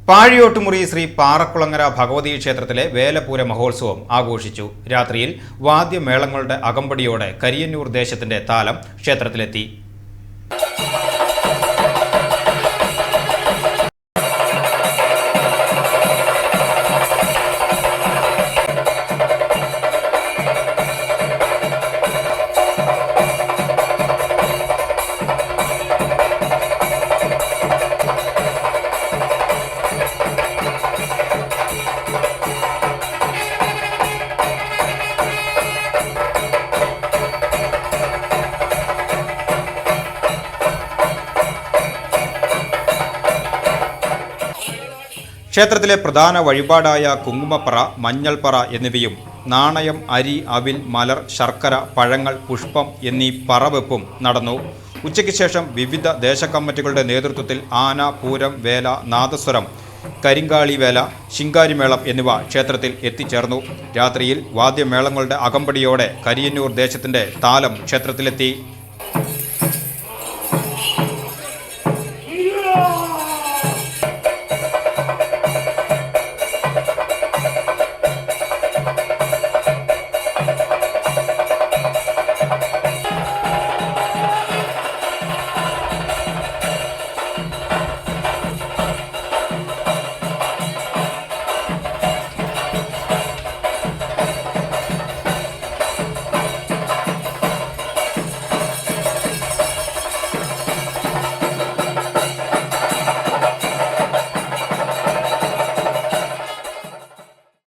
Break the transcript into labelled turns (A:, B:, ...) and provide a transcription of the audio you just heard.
A: പാഴിയോട്ടുമുറി ശ്രീ പാറക്കുളങ്ങര ഭഗവതി ക്ഷേത്രത്തിലെ വേലപൂര മഹോത്സവം ആഘോഷിച്ചു. രാത്രിയിൽ വാദ്യമേളങ്ങളുടെ അകമ്പടിയോടെ കരിയന്നൂർ ദേശത്തിന്റെ താലം ക്ഷേത്രത്തിലെത്തി. ക്ഷേത്രത്തിലെ പ്രധാന വഴിപാടായ കുങ്കുമപ്പറ, മഞ്ഞൾപ്പറ എന്നിവയും നാണയം, അരി, അവിൽ, മലർ, ശർക്കര, പഴങ്ങൾ, പുഷ്പം എന്നീ പറവെപ്പും നടന്നു. ഉച്ചയ്ക്ക് ശേഷം വിവിധ ദേശകമ്മിറ്റികളുടെ നേതൃത്വത്തിൽ ആന, പൂരം, വേല, നാദസ്വരം, കരിങ്കാളി വേല, ശിങ്കാരിമേളം എന്നിവ ക്ഷേത്രത്തിൽ എത്തിച്ചേർന്നു. രാത്രിയിൽ വാദ്യമേളങ്ങളുടെ അകമ്പടിയോടെ കരിയന്നൂർ ദേശത്തിന്റെ താലം ക്ഷേത്രത്തിലെത്തി.